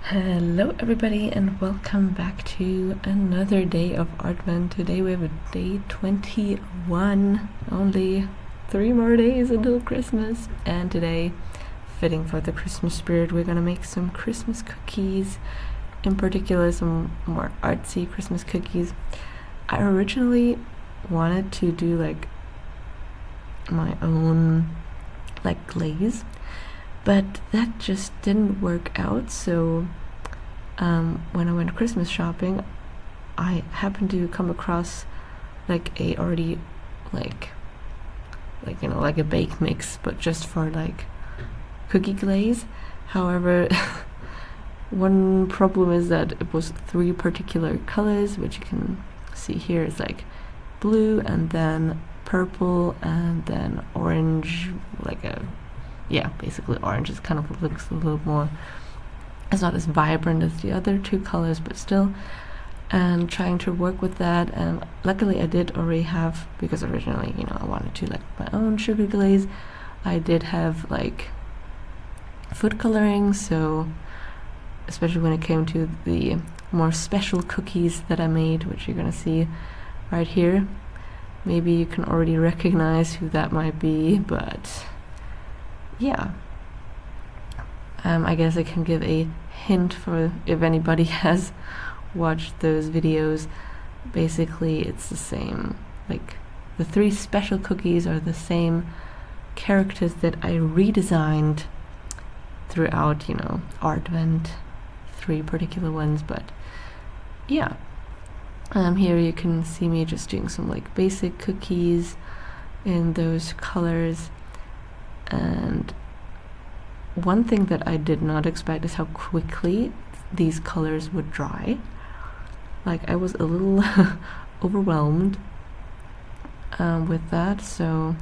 Hello everybody and welcome back to another day of Artvent. Today we have a day 21, only 3 more days until Christmas, and today, fitting for the Christmas spirit, we're gonna make some Christmas cookies, in particular some more artsy Christmas cookies. I originally wanted to do like my own like glaze, but that just didn't work out. So when I went Christmas shopping, I happened to come across like a already like a baked mix, but just for like cookie glaze. However, one problem is that it was 3 particular colors, which you can see here. It's like blue and then purple and then orange, basically orange. It kind of looks a little more, it's not as vibrant as the other 2 colors, but still, and trying to work with that. And luckily I did already have, because originally I wanted to like my own sugar glaze, I did have like food coloring, so especially when it came to the more special cookies that I made, which you're gonna see right here. Maybe you can already recognize who that might be, but yeah, I guess I can give a hint for if anybody has watched those videos. Basically it's the same, like the 3 special cookies are the same characters that I redesigned throughout Artvent, 3 particular ones. But yeah, here you can see me just doing some like basic cookies in those colors. And one thing that I did not expect is how quickly these colors would dry. Like, I was a little overwhelmed with that. So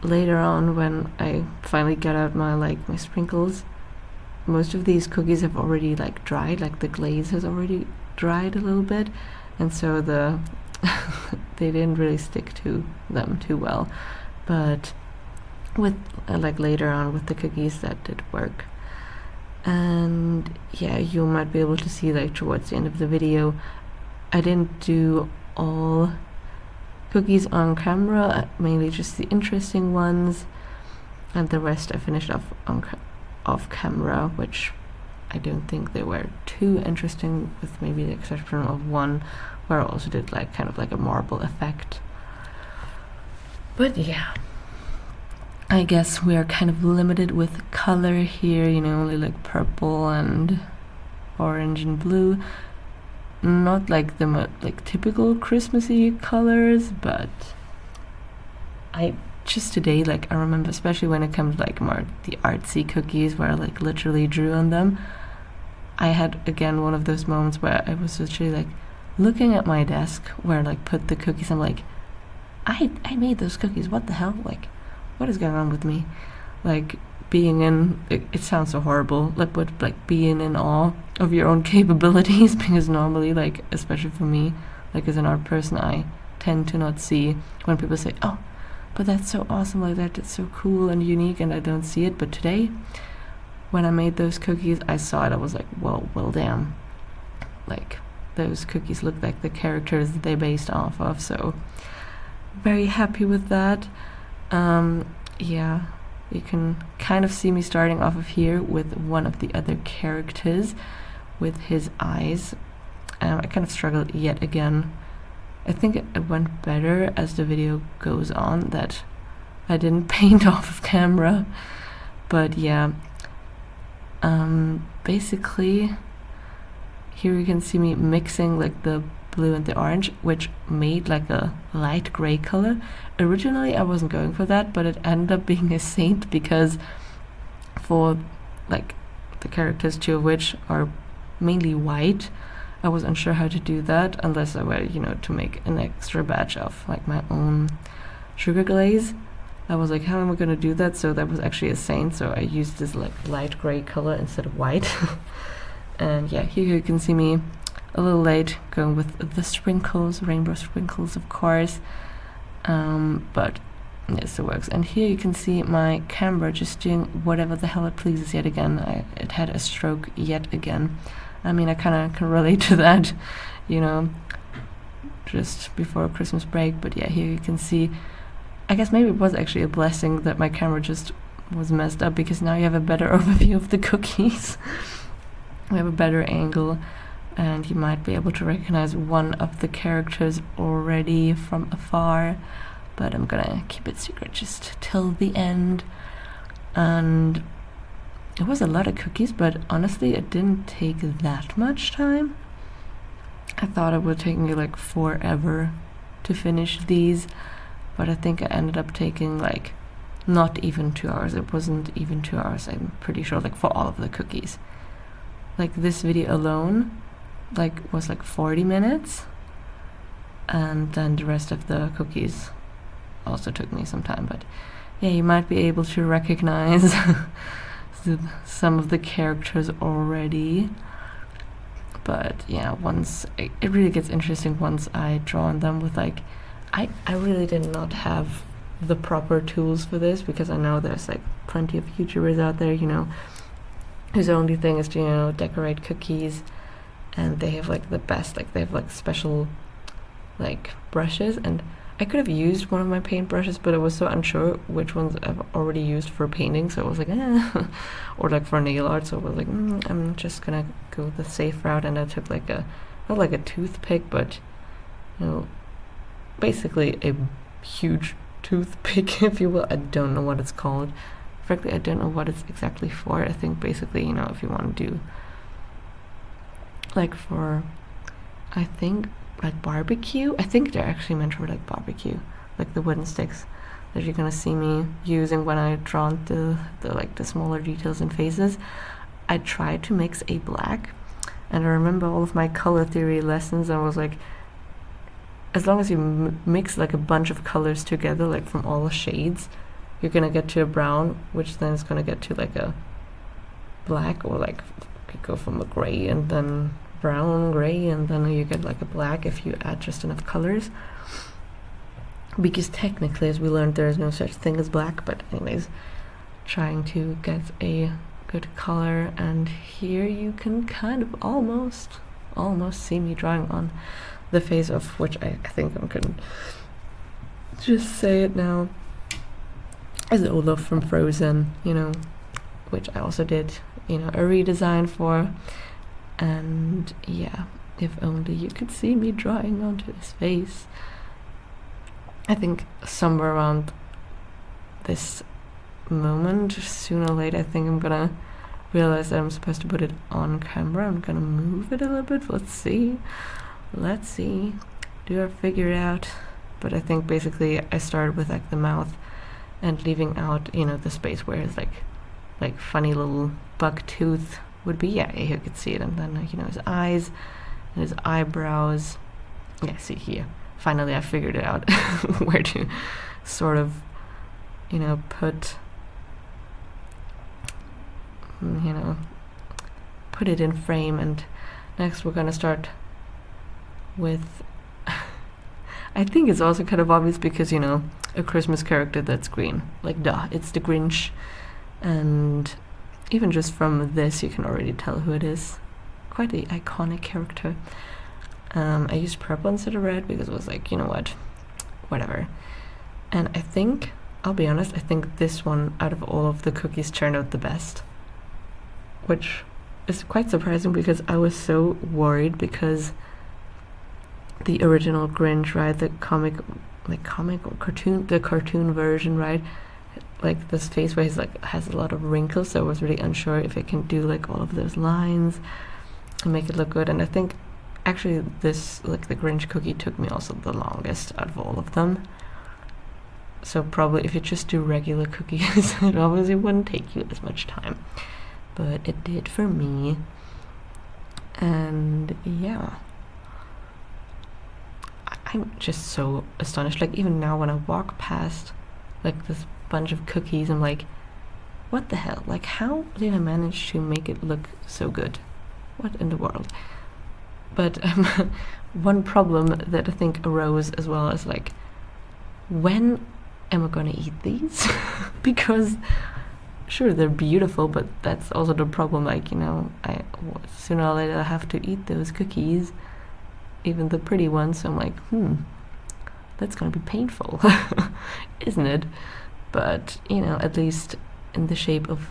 later on, when I finally got out my sprinkles, most of these cookies have already like dried, like the glaze has already dried a little bit, and so they didn't really stick to them too well. But with like later on with the cookies, that did work. And yeah, you might be able to see like towards the end of the video, I didn't do all cookies on camera, mainly just the interesting ones, and the rest I finished off off camera, which I don't think they were too interesting, with maybe the exception of one where I also did like kind of like a marble effect. But yeah, I guess we are kind of limited with color here, only like purple and orange and blue. Not like the typical Christmassy colors, but I just today, like, I remember, especially when it comes to like more the artsy cookies where I like literally drew on them, I had again one of those moments where I was literally like looking at my desk where I like put the cookies. I'm like, I made those cookies, what the hell, like what is going on with me? Like being in, it sounds so horrible, but like being in awe of your own capabilities, because normally, like especially for me, like as an art person, I tend to not see when people say, oh, but that's so awesome, like that's so cool and unique, and I don't see it. But today, when I made those cookies, I saw it. I was like, well damn, like those cookies look like the characters that they based off of. So very happy with that. Yeah, you can kind of see me starting off of here with one of the other characters with his eyes. I kind of struggled yet again. I think it went better as the video goes on that I didn't paint off of camera. But yeah, basically here you can see me mixing like the blue and the orange, which made like a light gray color. Originally I wasn't going for that, but it ended up being a saint, because for like the characters, 2 of which are mainly white, I was unsure how to do that unless I were to make an extra batch of like my own sugar glaze. I was like, how am I going to do that? So that was actually a saint, so I used this like light gray color instead of white. And yeah, here you can see me a little late going with the sprinkles, rainbow sprinkles, of course. But Yes, it works. And here you can see my camera just doing whatever the hell it pleases yet again. It had a stroke yet again. I mean, I kind of can relate to that, you know, just before Christmas break. But yeah, here you can see, I guess maybe it was actually a blessing that my camera just was messed up, because now you have a better overview of the cookies. We have a better angle, and you might be able to recognize one of the characters already from afar. But I'm gonna keep it secret just till the end. And it was a lot of cookies, but honestly it didn't take that much time. I thought it would take me like forever to finish these, but I think I ended up taking like not even 2 hours. It wasn't even 2 hours, I'm pretty sure, like for all of the cookies. Like this video alone like was like 40 minutes, and then the rest of the cookies also took me some time. But yeah, you might be able to recognize some of the characters already. But yeah, once it really gets interesting once I draw on them with like, I really did not have the proper tools for this, because I know there's like plenty of YouTubers out there, you know, whose only thing is to, you know, decorate cookies, and they have like the best, like they have like special like brushes, and I could have used one of my paint brushes, but I was so unsure which ones I've already used for painting, so I was like, or like for nail art, so I was like, I'm just gonna go the safe route. And I took like a, not like a toothpick, but, you know, basically a huge toothpick, if you will. I don't know what it's called. Frankly, I don't know what it's exactly for. I think basically, you know, if you want to do, like for, I think, like barbecue. I think they're actually meant for like barbecue, like the wooden sticks that you're gonna see me using when I draw the like the smaller details and faces. I tried to mix a black, and I remember all of my color theory lessons. I was like, as long as you mix like a bunch of colors together, like from all the shades, you're gonna get to a brown, which then is gonna get to like a black, or like you go from a gray and then brown, gray, and then you get like a black if you add just enough colors. Because technically, as we learned, there is no such thing as black, but anyways, trying to get a good color. And here you can kind of almost see me drawing on the face of, which I think I'm gonna just say it now, is Olaf from Frozen, you know, which I also did, you know, a redesign for. And yeah, if only you could see me drawing onto his face. I think somewhere around this moment, sooner or later, I think I'm gonna realize that I'm supposed to put it on camera. I'm gonna move it a little bit. Let's see. Do I figure it out? But I think basically I started with like the mouth and leaving out, you know, the space where it's like funny little buck tooth would be. Yeah, you could see it. And then, you know, his eyes and his eyebrows. Yeah, see here. Finally, I figured it out where to sort of, you know, put, you know, put it in frame. And next we're gonna start with, I think it's also kind of obvious because, you know, a Christmas character that's green. Like, duh, it's the Grinch. And even just from this, you can already tell who it is. Quite an iconic character. I used purple instead of red because it was like, you know what, whatever. And I think, I'll be honest, I think this one out of all of the cookies turned out the best. Which is quite surprising because I was so worried, because the original Grinch, right, the comic or cartoon, the cartoon version, right, like this face where he's like has a lot of wrinkles, so I was really unsure if I can do like all of those lines and make it look good. And I think actually this, like the Grinch cookie, took me also the longest out of all of them. So probably if you just do regular cookies, it obviously wouldn't take you as much time, but it did for me. And yeah, I'm just so astonished. Like even now when I walk past like this bunch of cookies, I'm like, what the hell? Like, how did I manage to make it look so good? What in the world? But one problem that I think arose as well is like, when am I gonna eat these? Because sure, they're beautiful, but that's also the problem. Like, you know, sooner or later I have to eat those cookies, even the pretty ones. So I'm like, that's gonna be painful, isn't it? But, you know, at least in the shape of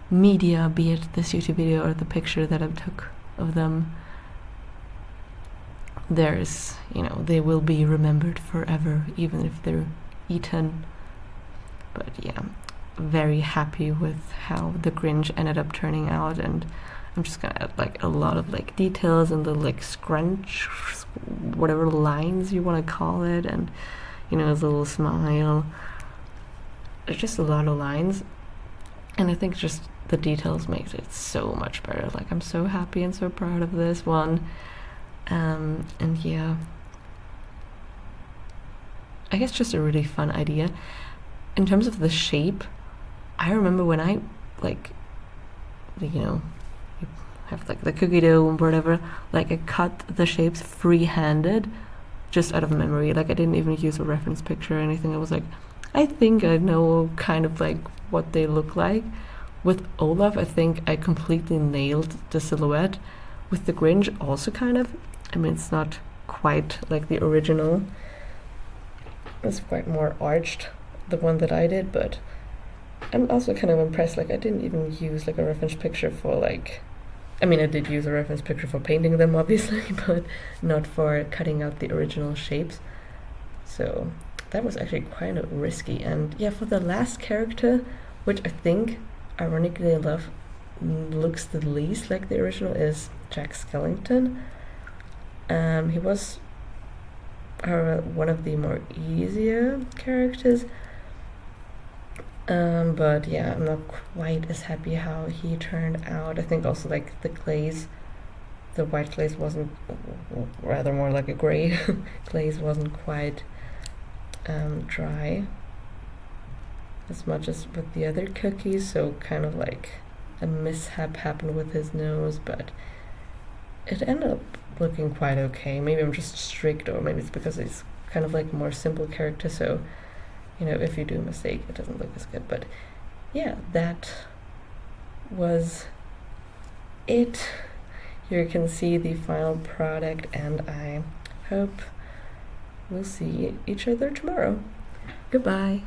media, be it this YouTube video or the picture that I took of them, there's, you know, they will be remembered forever, even if they're eaten. But yeah, very happy with how the Grinch ended up turning out, and I'm just gonna add like a lot of like details and the like scrunch, whatever lines you want to call it, and you know, his little smile. There's just a lot of lines, and I think just the details makes it so much better. Like, I'm so happy and so proud of this one. And yeah, I guess just a really fun idea. In terms of the shape, I remember when I, like, you know, you have like the cookie dough and whatever, like I cut the shapes free-handed, just out of memory. Like, I didn't even use a reference picture or anything. I was like, I think I know kind of like what they look like. With Olaf, I think I completely nailed the silhouette. With the Grinch, also kind of. I mean, it's not quite like the original. It's quite more arched, the one that I did, but I'm also kind of impressed. Like, I didn't even use like a reference picture for like, I mean, I did use a reference picture for painting them, obviously, but not for cutting out the original shapes. So that was actually quite risky. And yeah, for the last character, which I think, ironically enough, looks the least like the original, is Jack Skellington. He was one of the more easier characters, but yeah, I'm not quite as happy how he turned out. I think also like the glaze, the white glaze wasn't, rather more like a gray glaze, wasn't quite dry as much as with the other cookies, so kind of like a mishap happened with his nose, but it ended up looking quite okay. Maybe I'm just strict, or maybe it's because it's kind of like a more simple character, so you know, if you do a mistake it doesn't look as good. But yeah, that was it. Here you can see the final product, and I hope we'll see each other tomorrow. Goodbye.